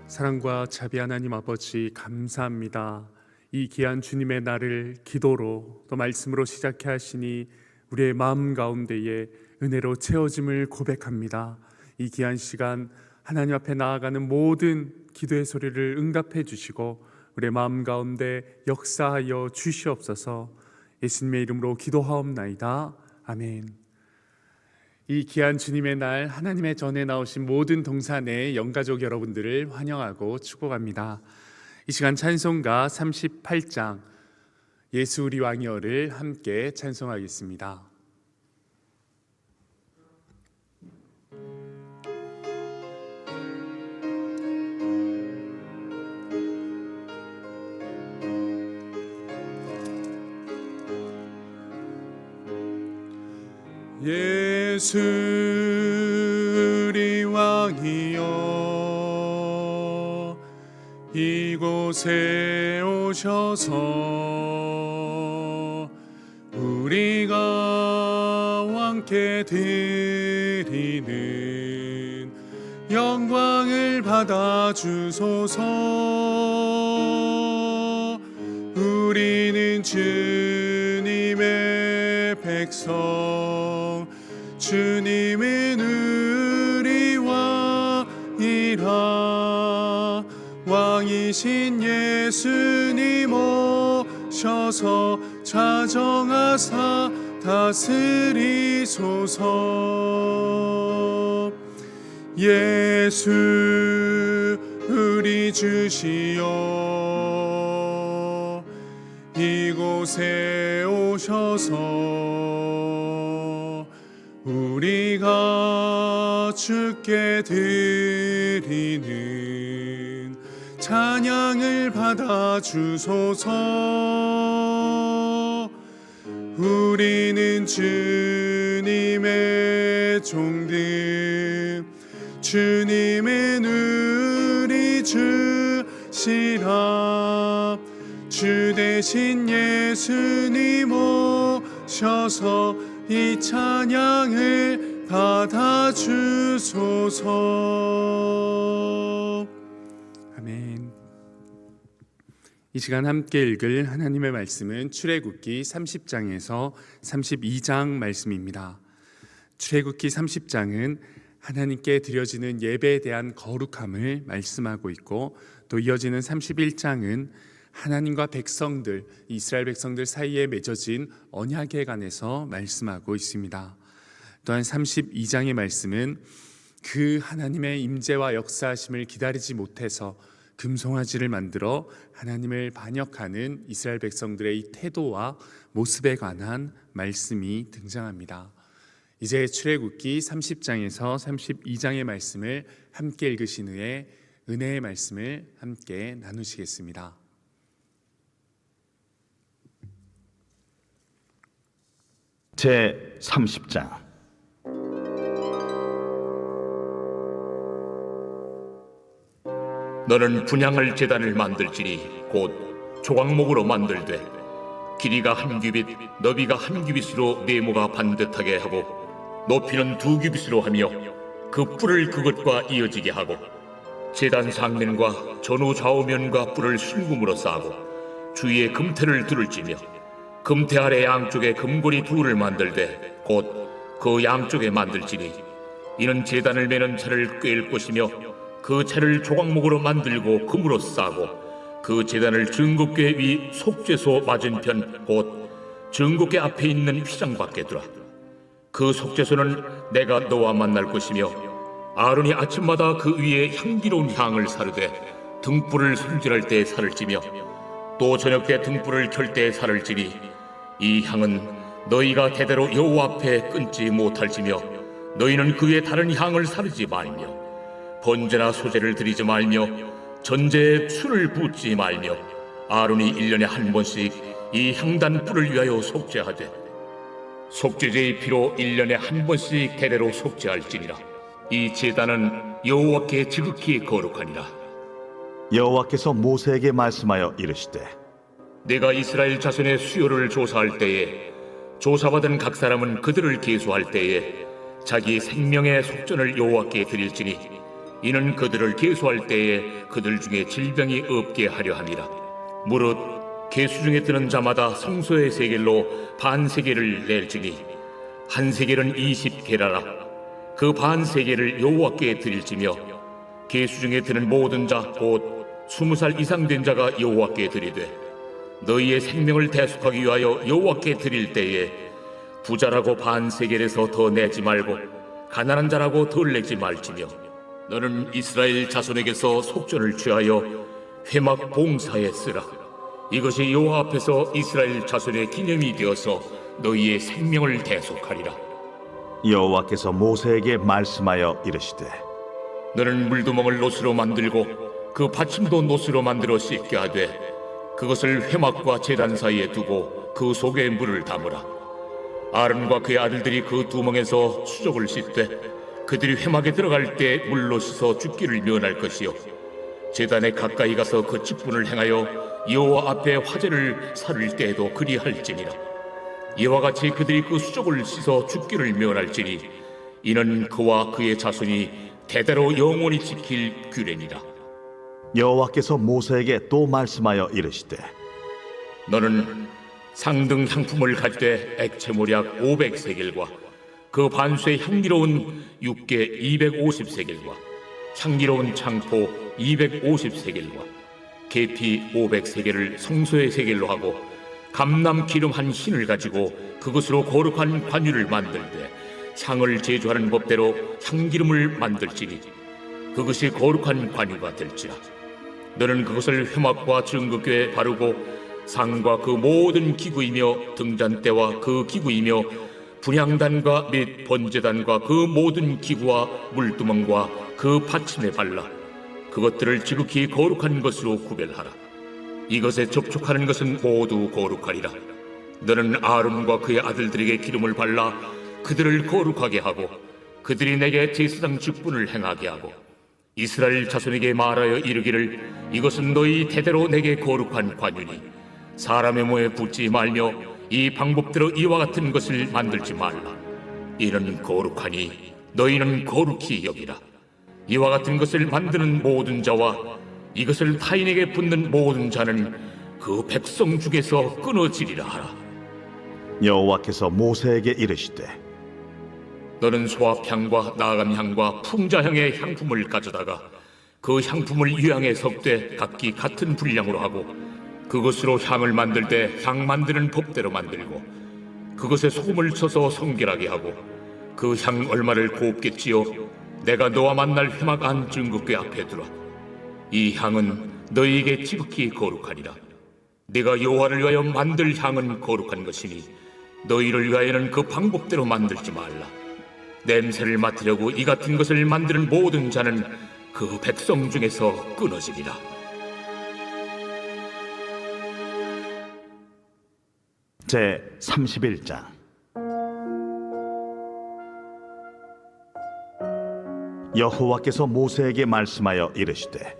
사랑과 자비 하나님 아버지 감사합니다. 이 귀한 주님의 날을 기도로 또 말씀으로 시작해 하시니 우리의 마음 가운데에 은혜로 채워짐을 고백합니다. 이 귀한 시간 하나님 앞에 나아가는 모든 기도의 소리를 응답해 주시고 우리의 마음 가운데 역사하여 주시옵소서. 예수님의 이름으로 기도하옵나이다. 아멘. 이 귀한 주님의 날 하나님의 전에 나오신 모든 동산의 영가족 여러분들을 환영하고 축복합니다. 이 시간 찬송가 38장 예수 우리 왕이여를 함께 찬송하겠습니다. 예수 우리 왕이여 이곳에 오셔서 우리가 왕께 드리는 영광을 받아주소서. 우리는 주님의 백성, 주님은 우리 왕이라. 왕이신 예수님 오셔서 자정하사 다스리소서. 예수 우리 주시여 이곳에 오셔서 우리가 주께 드리는 찬양을 받아주소서. 우리는 주님의 종들, 주님은 우리 주시라. 주 대신 예수님 오셔서 이 찬양을 받아주소서. 아멘. 이 시간 함께 읽을 하나님의 말씀은 출애굽기 30장에서 32장 말씀입니다. 출애굽기 30장은 하나님께 드려지는 예배에 대한 거룩함을 말씀하고 있고, 또 이어지는 31장은 하나님과 백성들, 이스라엘 백성들 사이에 맺어진 언약에 관해서 말씀하고 있습니다. 또한 32장의 말씀은 그 하나님의 임재와 역사하심을 기다리지 못해서 금송아지를 만들어 하나님을 반역하는 이스라엘 백성들의 이 태도와 모습에 관한 말씀이 등장합니다. 이제 출애굽기 30장에서 32장의 말씀을 함께 읽으신 후에 은혜의 말씀을 함께 나누시겠습니다. 제 30장. 너는 분향할 제단을 만들지니 곧 조각목으로 만들되 길이가 한 규빗, 너비가 한 규빗으로 네모가 반듯하게 하고 높이는 2규빗으로 하며 그 뿔을 그것과 이어지게 하고 제단 상면과 전후 좌우면과 뿔을 순금으로 싸고 주위에 금태를 두를지며 금태 아래 양쪽에 금고리 둘을 만들되 곧 그 양쪽에 만들지니 이는 제단을 매는 차를 꿰일 것이며 그 차를 조각목으로 만들고 금으로 싸고 그 제단을 증거궤 위 속죄소 맞은편 곧 증거궤 앞에 있는 휘장 밖에 두라. 그 속죄소는 내가 너와 만날 것이며 아론이 아침마다 그 위에 향기로운 향을 사르되 등불을 손질할 때 살을 찌며 또 저녁 때 등불을 켤 때 살을 찌니 이 향은 너희가 대대로 여호와 앞에 끊지 못할지며 너희는 그 위에 다른 향을 사르지 말며 번제나 소제를 드리지 말며 전제에 술을 붓지 말며 아론이 1년에 한 번씩 이 향단 뿔을 위하여 속죄하되 속죄제의 피로 1년에 한 번씩 대대로 속죄할지니라. 이 제단은 여호와께 지극히 거룩하니라. 여호와께서 모세에게 말씀하여 이르시되 내가 이스라엘 자손의 수요를 조사할 때에 조사받은 각 사람은 그들을 계수할 때에 자기 생명의 속전을 여호와께 드릴지니 이는 그들을 계수할 때에 그들 중에 질병이 없게 하려 함이라. 무릇 계수 중에 드는 자마다 성소의 세겔로 반 세겔을 낼지니 한 세겔은 20게라라. 그 반 세겔을 여호와께 드릴지며 계수 중에 드는 모든 자 곧 20살 이상 된 자가 여호와께 드리되 너희의 생명을 대속하기 위하여 여호와께 드릴 때에 부자라고 반 세겔에서 더 내지 말고 가난한 자라고 덜 내지 말지며 너는 이스라엘 자손에게서 속전을 취하여 회막 봉사에 쓰라. 이것이 여호와 앞에서 이스라엘 자손의 기념이 되어서 너희의 생명을 대속하리라. 여호와께서 모세에게 말씀하여 이르시되 너는 물두멍을 노스로 만들고 그 받침도 노스로 만들어 씻게 하되 그것을 회막과 제단 사이에 두고 그 속에 물을 담으라. 아론과 그의 아들들이 그 두멍에서 수족을 씻되 그들이 회막에 들어갈 때 물로 씻어 죽기를 면할 것이요 제단에 가까이 가서 그 직분을 행하여 여호와 앞에 화제를 살을 때에도 그리할지니라. 이와 같이 그들이 그 수족을 씻어 죽기를 면할지니 이는 그와 그의 자손이 대대로 영원히 지킬 규례니라. 여호와께서 모세에게 또 말씀하여 이르시되 너는 상등 향품을 가지되 액체모략 500세겔과 그 반수의 향기로운 육개 250세겔과 향기로운 창포 250세겔과 계피 500세겔을 성소의 세겔로 하고 감람 기름 한 흰을 가지고 그것으로 거룩한 관유를 만들되 향을 제조하는 법대로 향기름을 만들지니 그것이 거룩한 관유가 될지라. 너는 그것을 회막과 증거궤에 바르고 상과 그 모든 기구이며 등잔대와 그 기구이며 분향단과 및 번제단과 그 모든 기구와 물두멍과 그 받침에 발라 그것들을 지극히 거룩한 것으로 구별하라. 이것에 접촉하는 것은 모두 거룩하리라. 너는 아론과 그의 아들들에게 기름을 발라 그들을 거룩하게 하고 그들이 내게 제사장 직분을 행하게 하고 이스라엘 자손에게 말하여 이르기를 이것은 너희 대대로 내게 거룩한 관유니 사람의 몸에 붙지 말며 이 방법대로 이와 같은 것을 만들지 말라. 이는 거룩하니 너희는 거룩히 여기라. 이와 같은 것을 만드는 모든 자와 이것을 타인에게 붙는 모든 자는 그 백성 중에서 끊어지리라 하라. 여호와께서 모세에게 이르시되 너는 소합향과 나감향과 풍자향의 향품을 가져다가 그 향품을 유향에 섞되 각기 같은 분량으로 하고 그것으로 향을 만들 때 향 만드는 법대로 만들고 그것에 소금을 쳐서 성결하게 하고 그 향 얼마를 곱게 찌어 내가 너와 만날 회막 안 증거궤 앞에 두라. 이 향은 너희에게 지극히 거룩하니라. 네가 여호와를 위하여 만들 향은 거룩한 것이니 너희를 위하여는 그 방법대로 만들지 말라. 냄새를 맡으려고 이 같은 것을 만드는 모든 자는 그 백성 중에서 끊어지리라. 제 31장 여호와께서 모세에게 말씀하여 이르시되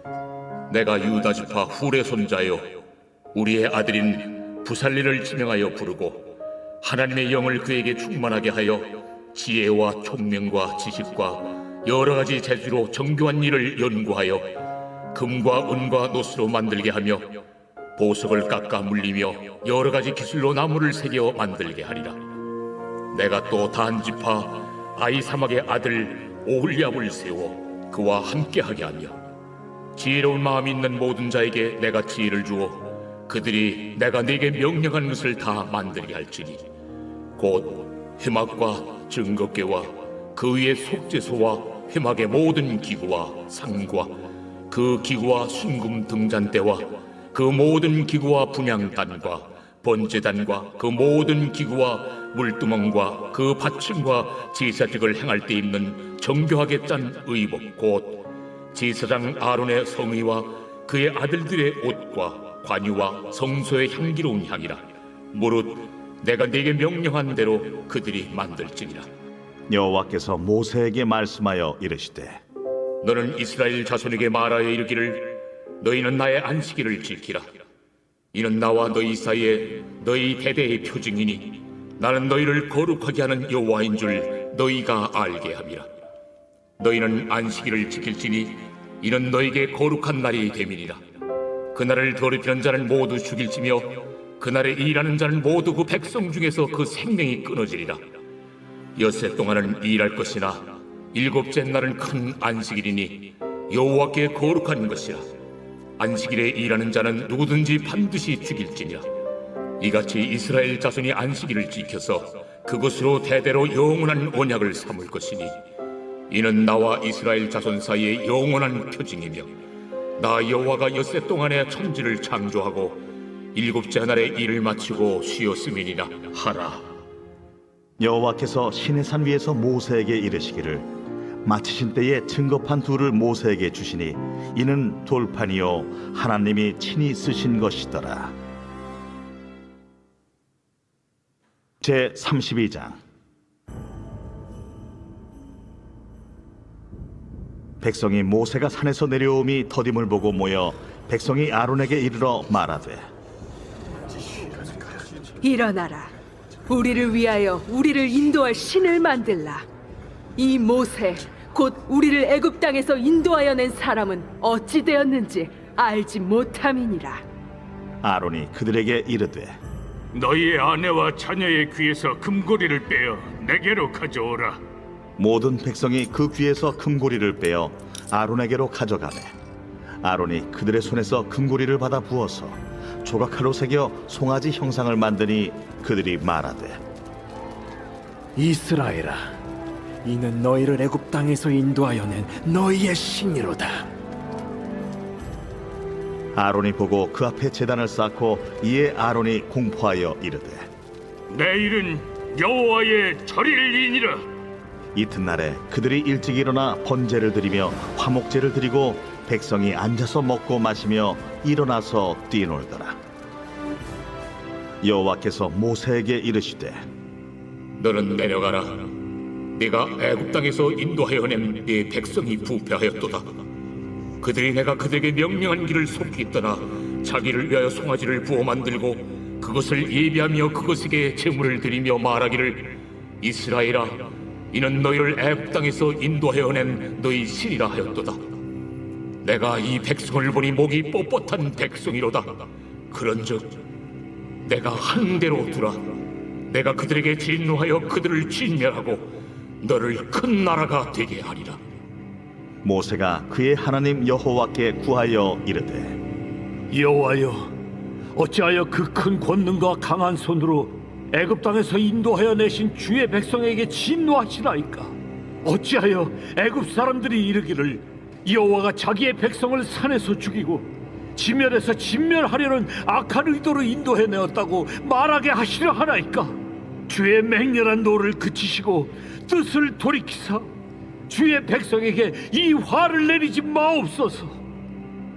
내가 유다 지파 훌의 손자여 우리의 아들인 부살리를 지명하여 부르고 하나님의 영을 그에게 충만하게 하여 지혜와 총명과 지식과 여러 가지 재주로 정교한 일을 연구하여 금과 은과 노스로 만들게 하며 보석을 깎아 물리며 여러 가지 기술로 나무를 새겨 만들게 하리라. 내가 또 단 지파 아이사막의 아들 오홀리압을 세워 그와 함께하게 하며 지혜로운 마음이 있는 모든 자에게 내가 지혜를 주어 그들이 내가 네게 명령한 것을 다 만들게 할지니 곧 회막과 증거궤와 그 위에 속죄소와 회막의 모든 기구와 상과 그 기구와 순금 등잔대와 그 모든 기구와 분향단과 번제단과 그 모든 기구와 물두멍과 그 받침과 제사직을 행할 때 입는 정교하게 짠 의복 곧 제사장 아론의 성의와 그의 아들들의 옷과 관유와 성소의 향기로운 향이라. 무릇 내가 네게 명령한 대로 그들이 만들지니라. 여호와께서 모세에게 말씀하여 이르시되 너는 이스라엘 자손에게 말하여 이르기를 너희는 나의 안식일을 지키라. 이는 나와 너희 사이에 너희 대대의 표징이니 나는 너희를 거룩하게 하는 여호와인 줄 너희가 알게 함이라. 너희는 안식일을 지킬지니 이는 너에게 거룩한 날이 됨이니라. 그날을 더럽히는 자는 모두 죽일지며 그날에 일하는 자는 모두 그 백성 중에서 그 생명이 끊어지리라. 엿새 동안은 일할 것이나 일곱째 날은 큰 안식일이니 여호와께 거룩한 것이라. 안식일에 일하는 자는 누구든지 반드시 죽일지니라. 이같이 이스라엘 자손이 안식일을 지켜서 그것으로 대대로 영원한 언약을 삼을 것이니 이는 나와 이스라엘 자손 사이의 영원한 표징이며 나 여호와가 엿새 동안에 천지를 창조하고 일곱째 날에 일을 마치고 쉬었음이니라 하라. 여호와께서 시내산 위에서 모세에게 이르시기를 마치신 때에 증거판 둘을 모세에게 주시니 이는 돌판이요 하나님이 친히 쓰신 것이더라. 제 32장. 백성이 모세가 산에서 내려옴이 더딤을 보고 모여 백성이 아론에게 이르러 말하되 일어나라. 우리를 위하여 우리를 인도할 신을 만들라. 이 모세 곧 우리를 애굽 땅에서 인도하여 낸 사람은 어찌 되었는지 알지 못함이니라. 아론이 그들에게 이르되 너희의 아내와 자녀의 귀에서 금고리를 빼어 내게로 가져오라. 모든 백성이 그 귀에서 금고리를 빼어 아론에게로 가져가매 아론이 그들의 손에서 금고리를 받아 부어서 조각칼로 새겨 송아지 형상을 만드니 그들이 말하되 이스라엘아, 이는 너희를 애굽 땅에서 인도하여 낸 너희의 신이로다. 아론이 보고 그 앞에 제단을 쌓고 이에 아론이 공포하여 이르되 내일은 여호와의 절일이니라. 이튿날에 그들이 일찍 일어나 번제를 드리며 화목제를 드리고 백성이 앉아서 먹고 마시며 일어나서 뛰놀더라. 여호와께서 모세에게 이르시되 너는 내려가라. 네가 애굽 땅에서 인도하여 낸 네 백성이 부패하였도다. 그들이 내가 그들에게 명령한 길을 속히 떠나 자기를 위하여 송아지를 부어 만들고 그것을 예비하며 그것에게 제물을 드리며 말하기를 이스라엘아, 이는 너희를 애굽 땅에서 인도하여 낸 너희 신이라 하였도다. 내가 이 백성을 보니 목이 뻣뻣한 백성이로다. 그런즉 내가 한 대로 두라. 내가 그들에게 진노하여 그들을 진멸하고 너를 큰 나라가 되게 하리라. 모세가 그의 하나님 여호와께 구하여 이르되 여호와여, 어찌하여 그 큰 권능과 강한 손으로 애굽 땅에서 인도하여 내신 주의 백성에게 진노하시나이까? 어찌하여 애굽 사람들이 이르기를 여호와가 자기의 백성을 산에서 죽이고 지면에서 진멸하려는 악한 의도로 인도해 내었다고 말하게 하시려 하나이까? 주의 맹렬한 노를 그치시고 뜻을 돌이키사 주의 백성에게 이 화를 내리지 마옵소서.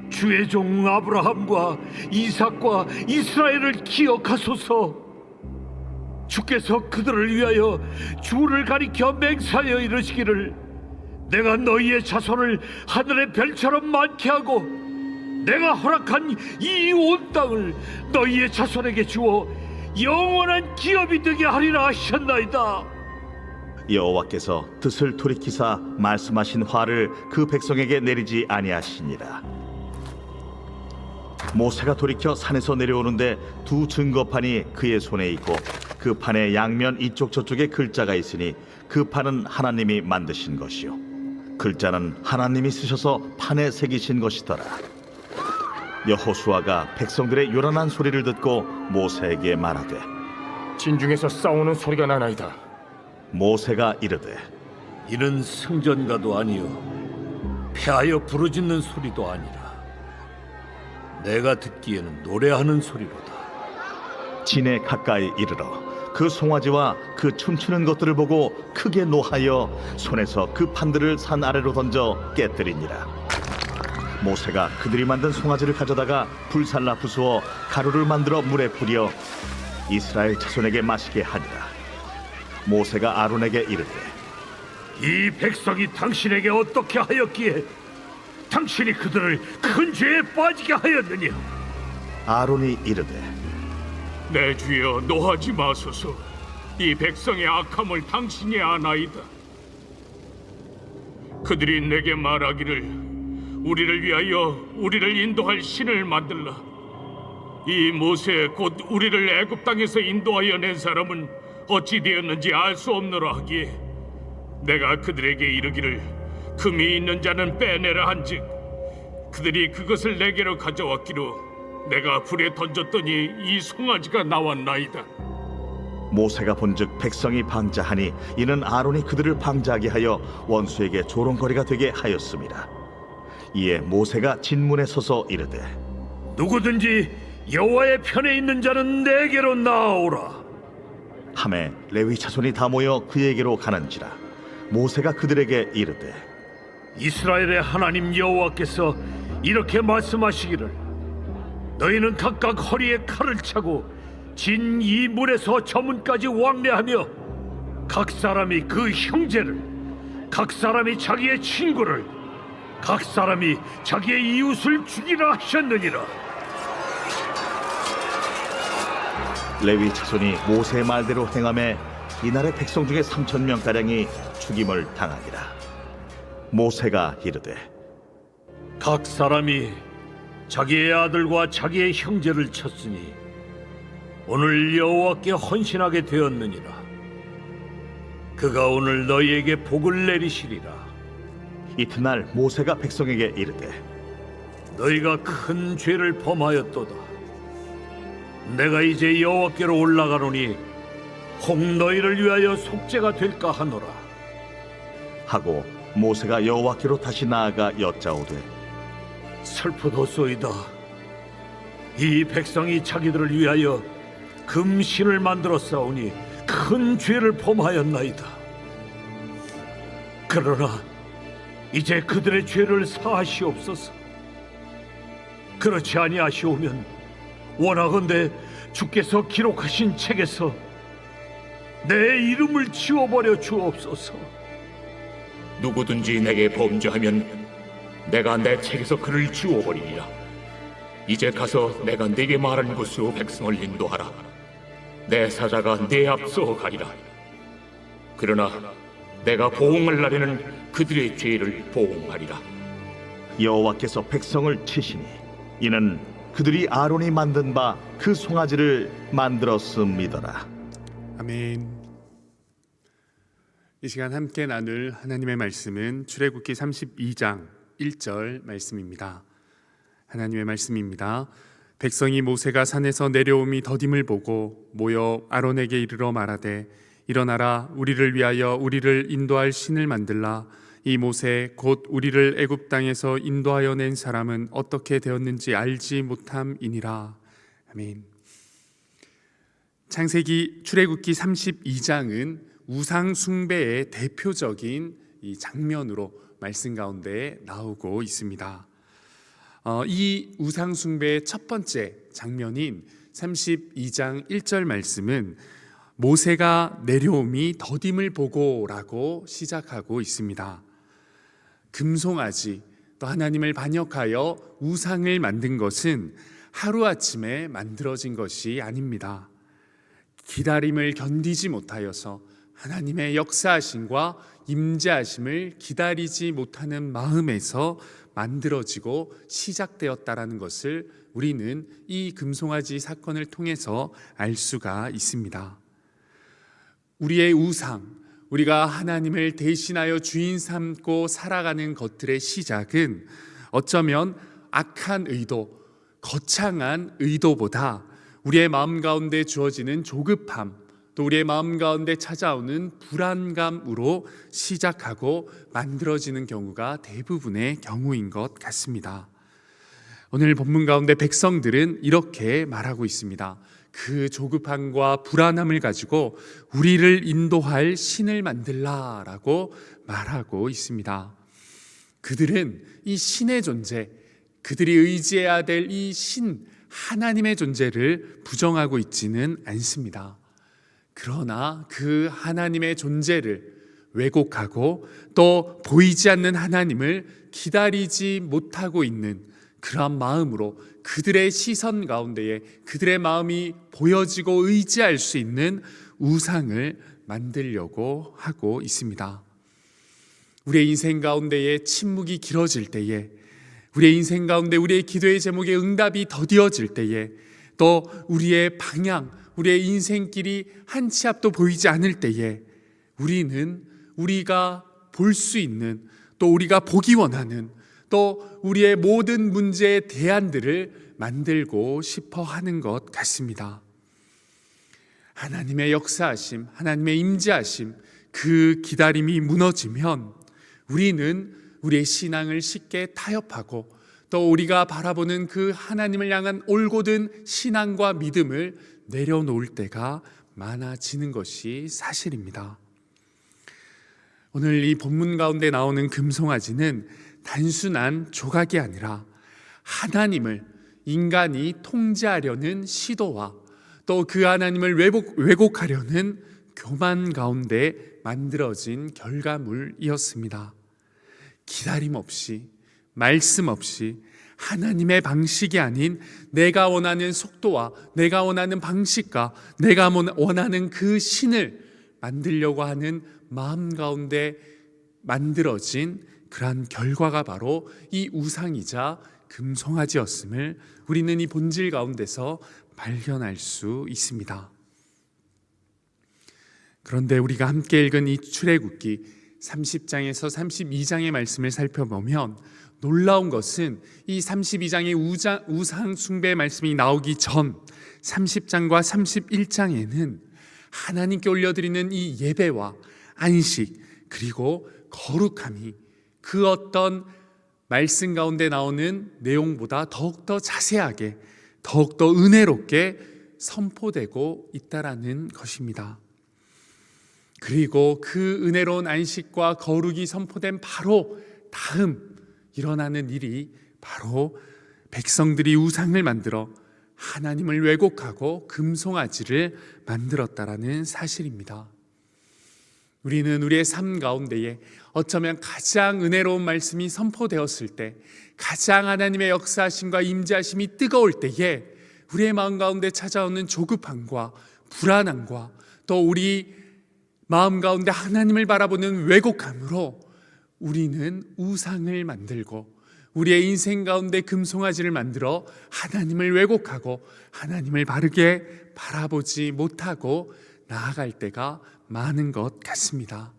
주의 종 아브라함과 이삭과 이스라엘을 기억하소서. 주께서 그들을 위하여 주를 가리켜 맹세하여 이르시기를 내가 너희의 자손을 하늘의 별처럼 많게 하고 내가 허락한 이 온 땅을 너희의 자손에게 주어 영원한 기업이 되게 하리라 하셨나이다. 여호와께서 뜻을 돌이키사 말씀하신 화를 그 백성에게 내리지 아니하시니라. 모세가 돌이켜 산에서 내려오는데 두 증거판이 그의 손에 있고 그 판의 양면 이쪽 저쪽에 글자가 있으니 그 판은 하나님이 만드신 것이요 글자는 하나님이 쓰셔서 판에 새기신 것이더라. 여호수아가 백성들의 요란한 소리를 듣고 모세에게 말하되 진중에서 싸우는 소리가 나나이다. 모세가 이르되 이는 승전가도 아니요 패하여 부르짖는 소리도 아니라 내가 듣기에는 노래하는 소리로다. 진에 가까이 이르러 그 송아지와 그 춤추는 것들을 보고 크게 노하여 손에서 그 판들을 산 아래로 던져 깨뜨리니라. 모세가 그들이 만든 송아지를 가져다가 불살라 부수어 가루를 만들어 물에 뿌려 이스라엘 자손에게 마시게 하니라. 모세가 아론에게 이르되 이 백성이 당신에게 어떻게 하였기에 당신이 그들을 큰 죄에 빠지게 하였느냐? 아론이 이르되 내 주여 노하지 마소서. 이 백성의 악함을 당신이 아나이다. 그들이 내게 말하기를 우리를 위하여 우리를 인도할 신을 만들라. 이 모세 곧 우리를 애굽 땅에서 인도하여 낸 사람은 어찌 되었는지 알 수 없노라 하기에 내가 그들에게 이르기를 금이 있는 자는 빼내라 한즉 그들이 그것을 내게로 가져왔기로 내가 불에 던졌더니 이 송아지가 나왔나이다. 모세가 본즉 백성이 방자하니 이는 아론이 그들을 방자하게 하여 원수에게 조롱거리가 되게 하였습니다. 이에 모세가 진문에 서서 이르되 누구든지 여호와의 편에 있는 자는 내게로 나오라. 하매 레위 자손이 다 모여 그에게로 가는지라. 모세가 그들에게 이르되 이스라엘의 하나님 여호와께서 이렇게 말씀하시기를 너희는 각각 허리에 칼을 차고 진 이 문에서 저 문까지 왕래하며 각 사람이 그 형제를 각 사람이 자기의 친구를 각 사람이 자기의 이웃을 죽이라 하셨느니라. 레위 자손이 모세의 말대로 행하매 이날의 백성 중에 3,000명가량이 죽임을 당하니라. 모세가 이르되 각 사람이 자기의 아들과 자기의 형제를 쳤으니 오늘 여호와께 헌신하게 되었느니라. 그가 오늘 너희에게 복을 내리시리라. 이튿날 모세가 백성에게 이르되 너희가 큰 죄를 범하였도다. 내가 이제 여호와께로 올라가노니 혹 너희를 위하여 속죄가 될까 하노라. 하고 모세가 여호와께로 다시 나아가 여짜오되 슬프도소이다. 이 백성이 자기들을 위하여 금신을 만들어 싸우니 큰 죄를 범하였나이다. 그러나 이제 그들의 죄를 사하시옵소서. 그렇지 아니하시오면 원하건대 주께서 기록하신 책에서 내 이름을 지워버려 주옵소서. 누구든지 내게 범죄하면 내가 내 책에서 그를 지워버리리라. 이제 가서 내가 네게 말한 곳으로 백성을 인도하라. 내 사자가 네 앞서 가리라. 그러나 내가 보응할 날에는 그들의 죄를 보응하리라. 여호와께서 백성을 치시니 이는 그들이 아론이 만든 바 그 송아지를 만들었음이더라. 아멘. 이 시간 함께 나눌 하나님의 말씀은 출애굽기 32장 1절 말씀입니다. 하나님의 말씀입니다. 백성이 모세가 산에서 내려옴이 더딤을 보고 모여 아론에게 이르러 말하되 일어나라 우리를 위하여 우리를 인도할 신을 만들라. 이 모세 곧 우리를 애굽 땅에서 인도하여 낸 사람은 어떻게 되었는지 알지 못함이니라. 아멘. 창세기 출애굽기 32장은 우상 숭배의 대표적인 이 장면으로 말씀 가운데 나오고 있습니다. 이 우상 숭배의 첫 번째 장면인 32장 1절 말씀은 모세가 내려옴이 더딤을 보고라고 시작하고 있습니다. 금송아지 또 하나님을 반역하여 우상을 만든 것은 하루아침에 만들어진 것이 아닙니다. 기다림을 견디지 못하여서 하나님의 역사하심과 임재하심을 기다리지 못하는 마음에서 만들어지고 시작되었다라는 것을 우리는 이 금송아지 사건을 통해서 알 수가 있습니다. 우리의 우상, 우리가 하나님을 대신하여 주인 삼고 살아가는 것들의 시작은 어쩌면 악한 의도, 거창한 의도보다 우리의 마음 가운데 주어지는 조급함, 또 우리의 마음 가운데 찾아오는 불안감으로 시작하고 만들어지는 경우가 대부분의 경우인 것 같습니다. 오늘 본문 가운데 백성들은 이렇게 말하고 있습니다. 그 조급함과 불안함을 가지고 우리를 인도할 신을 만들라라고 말하고 있습니다. 그들은 이 신의 존재, 그들이 의지해야 될 이 신, 하나님의 존재를 부정하고 있지는 않습니다. 그러나 그 하나님의 존재를 왜곡하고 또 보이지 않는 하나님을 기다리지 못하고 있는 그러한 마음으로 그들의 시선 가운데에 그들의 마음이 보여지고 의지할 수 있는 우상을 만들려고 하고 있습니다. 우리의 인생 가운데에 침묵이 길어질 때에, 우리의 인생 가운데 우리의 기도의 제목에 응답이 더디어질 때에, 또 우리의 방향, 우리의 인생길이 한 치 앞도 보이지 않을 때에 우리는 우리가 볼 수 있는, 또 우리가 보기 원하는, 또 우리의 모든 문제의 대안들을 만들고 싶어 하는 것 같습니다. 하나님의 역사하심, 하나님의 임재하심, 그 기다림이 무너지면 우리는 우리의 신앙을 쉽게 타협하고, 또 우리가 바라보는 그 하나님을 향한 올곧은 신앙과 믿음을 내려놓을 때가 많아지는 것이 사실입니다. 오늘 이 본문 가운데 나오는 금송아지는 단순한 조각이 아니라 하나님을 인간이 통제하려는 시도와 또 그 하나님을 왜곡하려는 교만 가운데 만들어진 결과물이었습니다. 기다림 없이, 말씀 없이, 하나님의 방식이 아닌 내가 원하는 속도와 내가 원하는 방식과 내가 원하는 그 신을 만들려고 하는 마음 가운데 만들어진 그러한 결과가 바로 이 우상이자 금송아지였음을 우리는 이 본질 가운데서 발견할 수 있습니다. 그런데 우리가 함께 읽은 이 출애굽기 30장에서 32장의 말씀을 살펴보면 놀라운 것은 이 32장의 우상 숭배 말씀이 나오기 전 30장과 31장에는 하나님께 올려드리는 이 예배와 안식, 그리고 거룩함이 그 어떤 말씀 가운데 나오는 내용보다 더욱더 자세하게, 더욱더 은혜롭게 선포되고 있다라는 것입니다. 그리고 그 은혜로운 안식과 거룩이 선포된 바로 다음 일어나는 일이 바로 백성들이 우상을 만들어 하나님을 왜곡하고 금송아지를 만들었다라는 사실입니다. 우리는 우리의 삶 가운데에 어쩌면 가장 은혜로운 말씀이 선포되었을 때, 가장 하나님의 역사하심과 임재하심이 뜨거울 때에 우리의 마음 가운데 찾아오는 조급함과 불안함과 또 우리 마음 가운데 하나님을 바라보는 왜곡함으로 우리는 우상을 만들고 우리의 인생 가운데 금송아지를 만들어 하나님을 왜곡하고 하나님을 바르게 바라보지 못하고 나아갈 때가 많은 것 같습니다.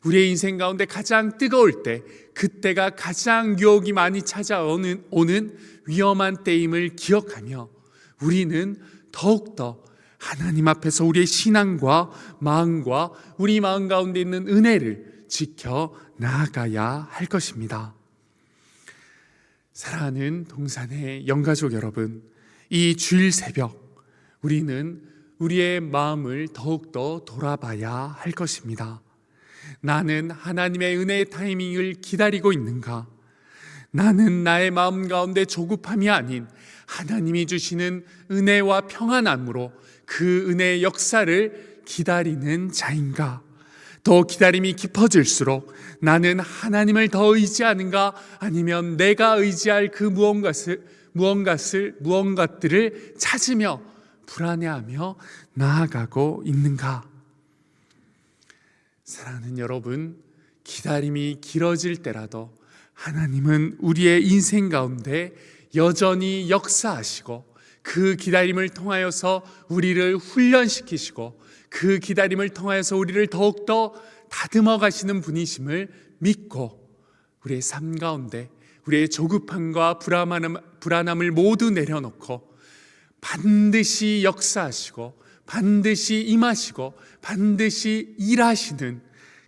우리의 인생 가운데 가장 뜨거울 때, 그때가 가장 유혹이 많이 찾아오는 위험한 때임을 기억하며 우리는 더욱더 하나님 앞에서 우리의 신앙과 마음과 우리 마음 가운데 있는 은혜를 지켜 나아가야 할 것입니다. 사랑하는 동산의 영가족 여러분, 이 주일 새벽 우리는 우리의 마음을 더욱더 돌아봐야 할 것입니다. 나는 하나님의 은혜의 타이밍을 기다리고 있는가? 나는 나의 마음 가운데 조급함이 아닌 하나님이 주시는 은혜와 평안함으로 그 은혜의 역사를 기다리는 자인가? 더 기다림이 깊어질수록 나는 하나님을 더 의지하는가? 아니면 내가 의지할 그 무언가들을 찾으며 불안해하며 나아가고 있는가? 사랑하는 여러분, 기다림이 길어질 때라도 하나님은 우리의 인생 가운데 여전히 역사하시고 그 기다림을 통하여서 우리를 훈련시키시고 그 기다림을 통하여서 우리를 더욱더 다듬어 가시는 분이심을 믿고 우리의 삶 가운데 우리의 조급함과 불안함을 모두 내려놓고 반드시 역사하시고 반드시 임하시고 반드시 일하시는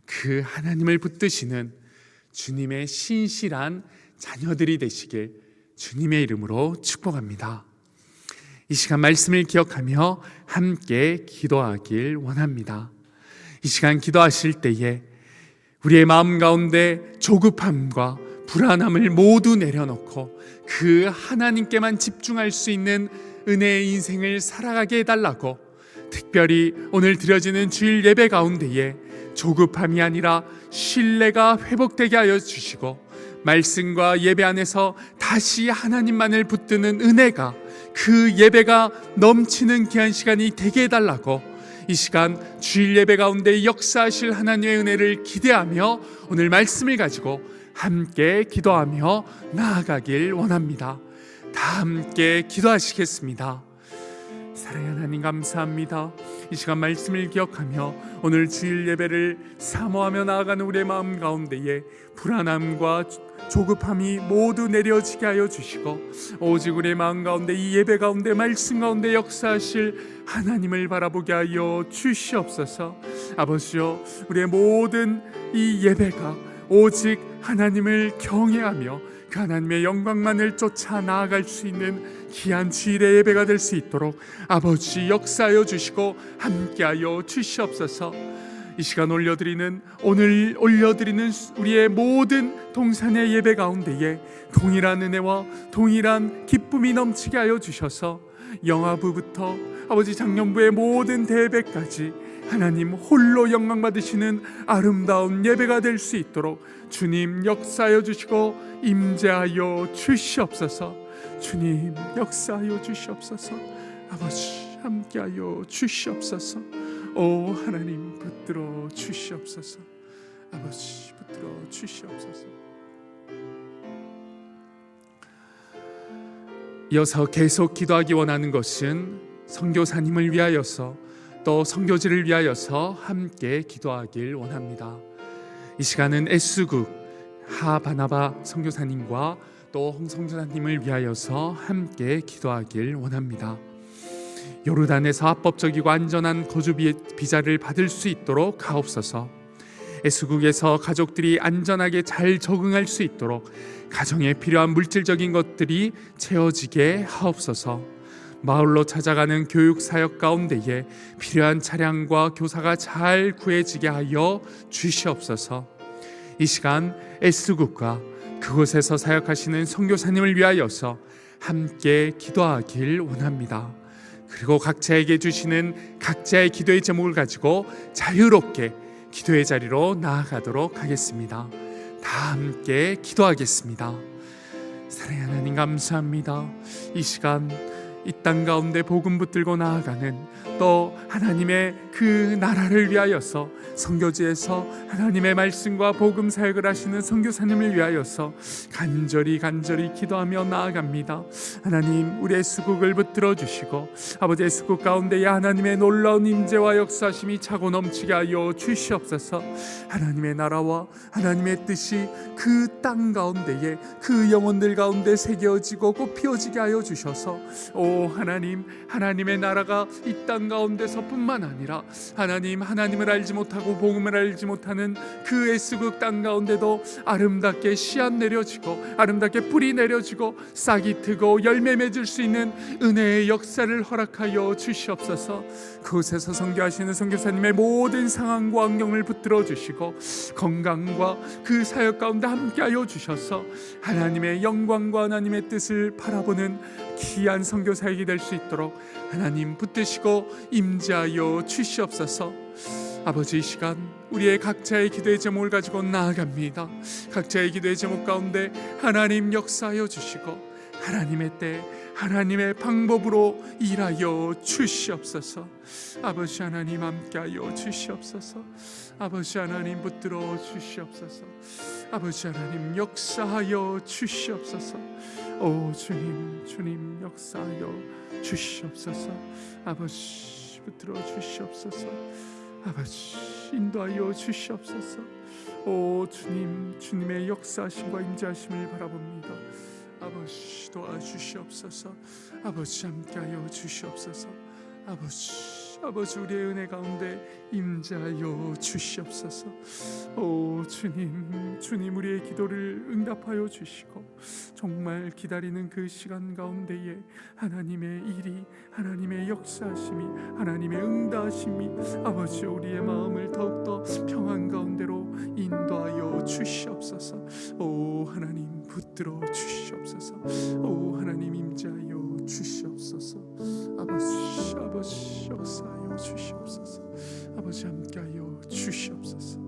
그 하나님을 붙드시는 주님의 신실한 자녀들이 되시길 주님의 이름으로 축복합니다. 이 시간 말씀을 기억하며 함께 기도하길 원합니다. 이 시간 기도하실 때에 우리의 마음 가운데 조급함과 불안함을 모두 내려놓고 그 하나님께만 집중할 수 있는 은혜의 인생을 살아가게 해달라고, 특별히 오늘 드려지는 주일 예배 가운데에 조급함이 아니라 신뢰가 회복되게 하여 주시고 말씀과 예배 안에서 다시 하나님만을 붙드는 은혜가 그 예배가 넘치는 귀한 시간이 되게 해달라고 이 시간 주일 예배 가운데 역사하실 하나님의 은혜를 기대하며 오늘 말씀을 가지고 함께 기도하며 나아가길 원합니다. 다 함께 기도하시겠습니다. 사랑하는 하나님 감사합니다. 이 시간 말씀을 기억하며 오늘 주일 예배를 사모하며 나아가는 우리의 마음 가운데에 불안함과 조급함이 모두 내려지게 하여 주시고 오직 우리의 마음 가운데 이 예배 가운데 말씀 가운데 역사하실 하나님을 바라보게 하여 주시옵소서. 아버지여, 우리의 모든 이 예배가 오직 하나님을 경외하며 그 하나님의 영광만을 쫓아 나아갈 수 있는 귀한 주일의 예배가 될 수 있도록 아버지 역사하여 주시고 함께하여 주시옵소서. 이 시간 오늘 올려드리는 우리의 모든 동산의 예배 가운데에 동일한 은혜와 동일한 기쁨이 넘치게 하여 주셔서 영화부부터 아버지 장년부의 모든 대배까지 하나님 홀로 영광 받으시는 아름다운 예배가 될 수 있도록 주님 역사하여 주시고 임재하여 주시옵소서. 주님 역사하여 주시옵소서. 아버지 함께하여 주시옵소서. 오 하나님 붙들어 주시옵소서. 아버지 붙들어 주시옵소서. 이어서 계속 기도하기 원하는 것은 선교사님을 위하여서 또 선교지를 위하여서 함께 기도하길 원합니다. 이 시간은 S국 하바나바 선교사님과 또 홍성전사님을 위하여서 함께 기도하길 원합니다. 요르단에서 합법적이고 안전한 거주 비자를 받을 수 있도록 하옵소서. S국에서 가족들이 안전하게 잘 적응할 수 있도록 가정에 필요한 물질적인 것들이 채워지게 하옵소서. 마을로 찾아가는 교육 사역 가운데에 필요한 차량과 교사가 잘 구해지게 하여 주시옵소서. 이 시간 S국과 그곳에서 사역하시는 선교사님을 위하여서 함께 기도하길 원합니다. 그리고 각자에게 주시는 각자의 기도의 제목을 가지고 자유롭게 기도의 자리로 나아가도록 하겠습니다. 다 함께 기도하겠습니다. 사랑하는 하나님 감사합니다. 이 시간 이 땅 가운데 복음 붙들고 나아가는 또 하나님의 그 나라를 위하여서 선교지에서 하나님의 말씀과 복음 사역을 하시는 선교사님을 위하여서 간절히 기도하며 나아갑니다. 하나님 우리의 수국을 붙들어 주시고 아버지의 수국 가운데에 하나님의 놀라운 임재와 역사심이 차고 넘치게 하여 주시옵소서. 하나님의 나라와 하나님의 뜻이 그 땅 가운데에 그 영혼들 가운데 새겨지고 꽃피어지게 하여 주셔서 오 하나님, 하나님의 나라가 이 땅 가운데서뿐만 아니라 하나님을 알지 못하고 복음을 알지 못하는 그 S국 땅 가운데도 아름답게 씨앗 내려지고 아름답게 뿌리 내려지고 싹이 트고 열매 맺을 수 있는 은혜의 역사를 허락하여 주시옵소서. 그곳에서 선교하시는 선교사님의 모든 상황과 환경을 붙들어 주시고 건강과 그 사역 가운데 함께하여 주셔서 하나님의 영광과 하나님의 뜻을 바라보는 귀한 선교사역이 될 수 있도록 하나님 붙드시고 임재하여 주시옵소서. 아버지 이 시간 우리의 각자의 기도의 제목을 가지고 나아갑니다. 각자의 기도의 제목 가운데 하나님 역사하여 주시고 하나님의 때 하나님의 방법으로 일하여 주시옵소서. 아버지 하나님 함께하여 주시옵소서. 아버지 하나님 붙들어 주시옵소서. 아버지 하나님 역사하여 주시옵소서. 오 주님 역사하여 주시옵소서. 아버지 붙들어 주시옵소서. 아버지 인도하여 주시옵소서. 오 주님의 역사하심과 임재하심을 바라봅니다. 아버지 도와주시옵소서. 아버지 함께하여 주시옵소서. 아버지 우리의 은혜 가운데 임재하여 주시옵소서. 오 주님 우리의 기도를 응답하여 주시고 정말 기다리는 그 시간 가운데에 하나님의 일이 하나님의 역사하심이 하나님의 응답하심이 아버지 우리의 마음을 더욱더 평안 가운데로 인도하여 주시옵소서. 오 하나님 붙들어 주시옵소서. 오 하나님 임재하여 주시옵소서. 아버지 역사하여 주시옵소서. 아버지 함께하여 주시옵소서.